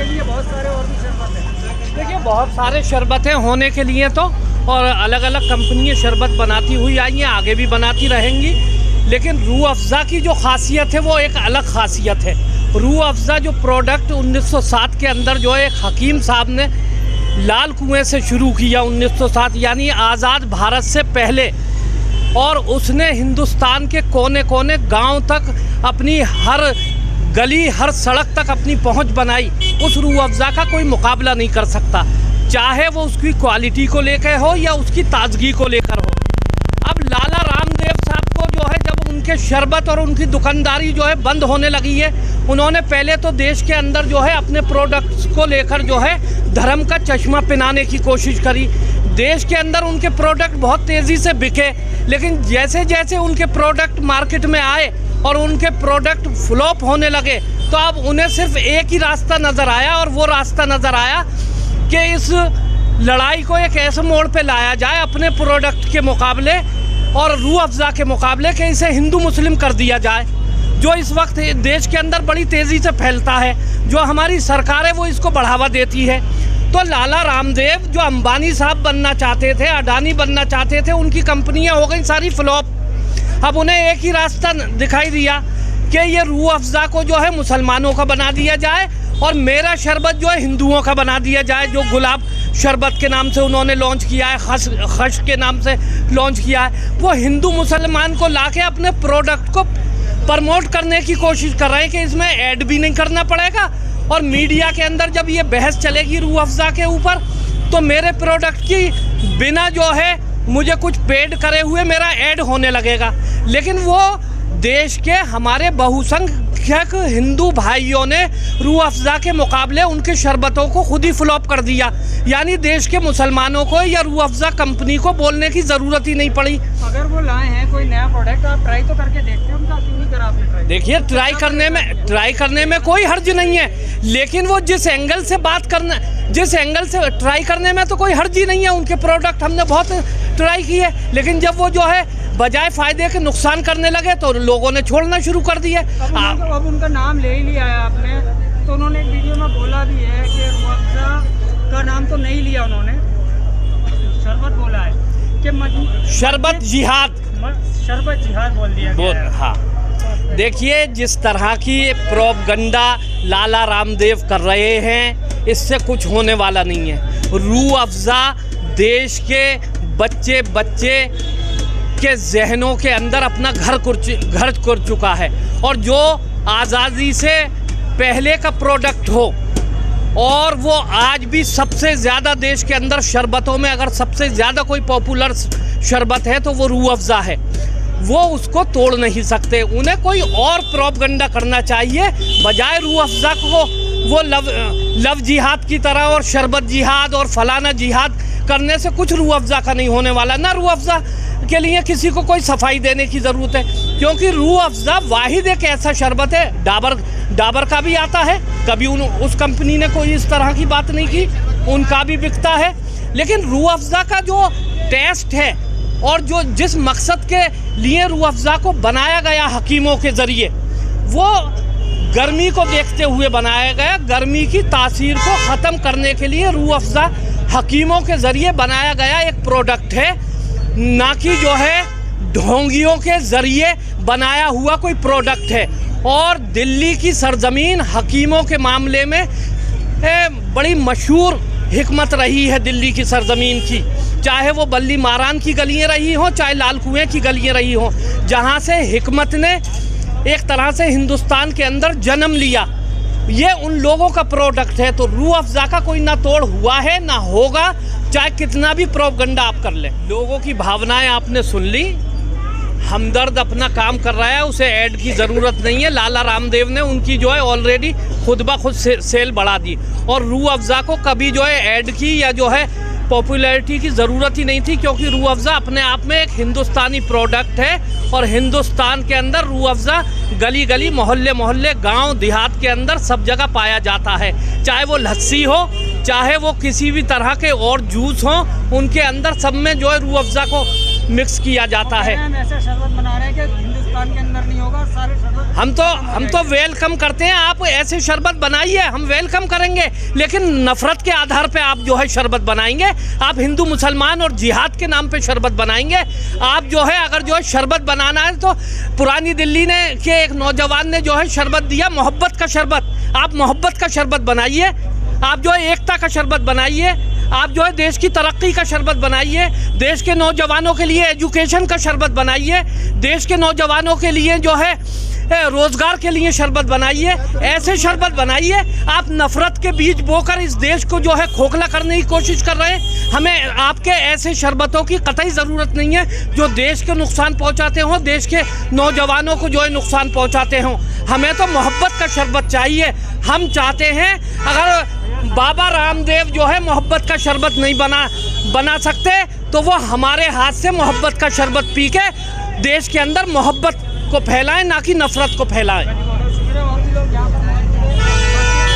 के लिए बहुत सारे और भी शरबत हैं। देखिए बहुत सारे शरबतें होने के लिए तो, और अलग अलग कंपनियाँ शरबत बनाती हुई आई हैं, आगे भी बनाती रहेंगी। लेकिन रूह अफ़ज़ा की जो खासियत है वो एक अलग खासियत है। रूह अफ़ज़ा जो प्रोडक्ट 1907 के अंदर जो है एक हकीम साहब ने लाल कुएं से शुरू किया 1907, यानी आज़ाद भारत से पहले, और उसने हिंदुस्तान के कोने कोने गांव तक अपनी हर गली हर सड़क तक अपनी पहुंच बनाई। उस रूह अफ़ज़ा का कोई मुकाबला नहीं कर सकता, चाहे वो उसकी क्वालिटी को लेकर हो या उसकी ताजगी को लेकर हो। अब लाला रामदेव साहब को जो है जब उनके शरबत और उनकी दुकानदारी जो है बंद होने लगी है, उन्होंने पहले तो देश के अंदर जो है अपने प्रोडक्ट्स को लेकर जो है धर्म का चश्मा पहनाने की कोशिश करी। देश के अंदर उनके प्रोडक्ट बहुत तेज़ी से बिके, लेकिन जैसे जैसे उनके प्रोडक्ट मार्केट में आए और उनके प्रोडक्ट फ्लॉप होने लगे, तो अब उन्हें सिर्फ एक ही रास्ता नज़र आया, और वो रास्ता नज़र आया कि इस लड़ाई को एक ऐसे मोड़ पे लाया जाए अपने प्रोडक्ट के मुकाबले और रूह अफ़ज़ा के मुकाबले कि इसे हिंदू मुस्लिम कर दिया जाए, जो इस वक्त देश के अंदर बड़ी तेज़ी से फैलता है। जो हमारी सरकार है वो इसको बढ़ावा देती है। तो लाला रामदेव जो अंबानी साहब बनना चाहते थे, अडानी बनना चाहते थे, उनकी कंपनियां हो गई सारी फ्लॉप। अब उन्हें एक ही रास्ता दिखाई दिया कि ये रूह अफ़ज़ा को जो है मुसलमानों का बना दिया जाए और मेरा शरबत जो है हिंदुओं का बना दिया जाए। जो गुलाब शरबत के नाम से उन्होंने लॉन्च किया है, खश के नाम से लॉन्च किया है, वो हिंदू मुसलमान को लाके अपने प्रोडक्ट को प्रमोट करने की कोशिश कर रहे हैं कि इसमें ऐड भी नहीं करना पड़ेगा, और मीडिया के अंदर जब ये बहस चलेगी रूह अफ़ज़ा के ऊपर, तो मेरे प्रोडक्ट की बिना जो है मुझे कुछ पेड करे हुए मेरा ऐड होने लगेगा। लेकिन वो देश के हमारे बहुसंख्यक हिंदू भाइयों ने रूह अफ़ज़ा के मुकाबले उनके शरबतों को खुद ही फ्लॉप कर दिया, यानी देश के मुसलमानों को या रूह अफ़ज़ा कंपनी को बोलने की ज़रूरत ही नहीं पड़ी। अगर वो लाए हैं कोई नया प्रोडक्ट, आप ट्राई तो करके देखते हैं उनका, क्यों नहीं करा आपने ट्राई? देखिए ट्राई करने में कोई हर्ज नहीं है, लेकिन वो जिस एंगल से ट्राई करने में तो कोई हर्ज ही नहीं है। उनके प्रोडक्ट हमने बहुत ट्राई किए, लेकिन जब वो जो है बजाय फ़ायदे के नुकसान करने लगे तो लोगों ने छोड़ना शुरू कर दिए। अब उनका नाम ले ही लिया है आपने, तो उन्होंने एक वीडियो में बोला भी है कि रूह अफ़ज़ा का नाम तो नहीं लिया उन्होंने, शरबत बोला है कि शरबत जिहाद बोल दिया गया। हाँ, देखिए जिस तरह की प्रोपगंडा लाला रामदेव कर रहे हैं, इससे कुछ होने वाला नहीं है। रूह अफ़ज़ा देश के बच्चे के जहनों के अंदर अपना घर कर चुका है, और जो आज़ादी से पहले का प्रोडक्ट हो, और वो आज भी सबसे ज़्यादा देश के अंदर शरबतों में अगर सबसे ज़्यादा कोई पॉपुलर शरबत है तो वो रूह अफ़ज़ा है। वो उसको तोड़ नहीं सकते। उन्हें कोई और प्रोपगंडा करना चाहिए, बजाय रूह अफ़ज़ा को वो लव जिहाद की तरह और शरबत जिहाद और फलाना जिहाद करने से कुछ रूह अफ़ज़ा का नहीं होने वाला। ना रूह अफ़ज़ा के लिए किसी को कोई सफाई देने की ज़रूरत है, क्योंकि रूह अफ़ज़ा वाहिद एक ऐसा शरबत है, डाबर का भी आता है, कभी उस कंपनी ने कोई इस तरह की बात नहीं की, उनका भी बिकता है। लेकिन रूह अफ़ज़ा का जो टेस्ट है और जो जिस मकसद के लिए रूह अफ़ज़ा को बनाया गया हकीमों के ज़रिए, वो गर्मी को देखते हुए बनाया गया। गर्मी की तासीर को ख़त्म करने के लिए रूह अफ़ज़ा हकीमों के ज़रिए बनाया गया एक प्रोडक्ट है, ना कि जो है ढोंगियों के ज़रिए बनाया हुआ कोई प्रोडक्ट है। और दिल्ली की सरजमीन हकीमों के मामले में बड़ी मशहूर हिकमत रही है दिल्ली की सरजमीन की, चाहे वो बल्ली मारान की गलियाँ रही हों, चाहे लाल कुएँ की गलियाँ रही हों, जहाँ से हिकमत ने एक तरह से हिंदुस्तान के अंदर जन्म लिया। ये उन लोगों का प्रोडक्ट है। तो रूह अफ़ज़ा का कोई ना तोड़ हुआ है ना होगा, चाहे कितना भी प्रोपगंडा आप कर लें। लोगों की भावनाएं आपने सुन ली, हमदर्द अपना काम कर रहा है, उसे ऐड की ज़रूरत नहीं है। लाला रामदेव ने उनकी जो है ऑलरेडी खुद ब खुद सेल बढ़ा दी, और रूह अफ़ज़ा को कभी जो है ऐड की या जो है पॉपुलैरिटी की ज़रूरत ही नहीं थी, क्योंकि रूह अफ़ज़ा अपने आप में एक हिंदुस्तानी प्रोडक्ट है। और हिंदुस्तान के अंदर रूह अफ़ज़ा गली गली मोहल्ले मोहल्ले गांव देहात के अंदर सब जगह पाया जाता है। चाहे वो लस्सी हो, चाहे वो किसी भी तरह के और जूस हो, उनके अंदर सब में जो है रूह अफ़ज़ा को मिक्स किया जाता है। ऐसा शरबत बना रहे हैं कि हिंदुस्तान के अंदर नहीं होगा, सारे शरबत हम तो वेलकम करते हैं। आप ऐसे शरबत बनाइए, हम वेलकम करेंगे, लेकिन नफरत के आधार पे आप जो है शरबत बनाएंगे, आप हिंदू मुसलमान और जिहाद के नाम पे शरबत बनाएंगे। आप जो है अगर जो है शरबत बनाना है तो पुरानी दिल्ली ने के एक नौजवान ने जो है शरबत दिया, मोहब्बत का शरबत। आप मोहब्बत का शरबत बनाइए, आप जो है एकता का शरबत बनाइए, आप जो है देश की तरक्की का शरबत बनाइए, देश के नौजवानों के लिए एजुकेशन का शरबत बनाइए, देश के नौजवानों के लिए जो है रोज़गार के लिए शरबत बनाइए। ऐसे शरबत बनाइए। आप नफ़रत के बीज बोकर इस देश को जो है खोखला करने की कोशिश कर रहे हैं। हमें आपके ऐसे शरबतों की कतई ज़रूरत नहीं है जो देश को नुकसान पहुंचाते हों, देश के नौजवानों को जो है नुकसान पहुंचाते हों। हमें तो मोहब्बत का शरबत चाहिए। हम चाहते हैं अगर बाबा रामदेव जो है मोहब्बत का शरबत नहीं बना सकते तो वो हमारे हाथ से मोहब्बत का शरबत पी के देश के अंदर मोहब्बत को फैलाएं, ना कि नफ़रत को फैलाएं।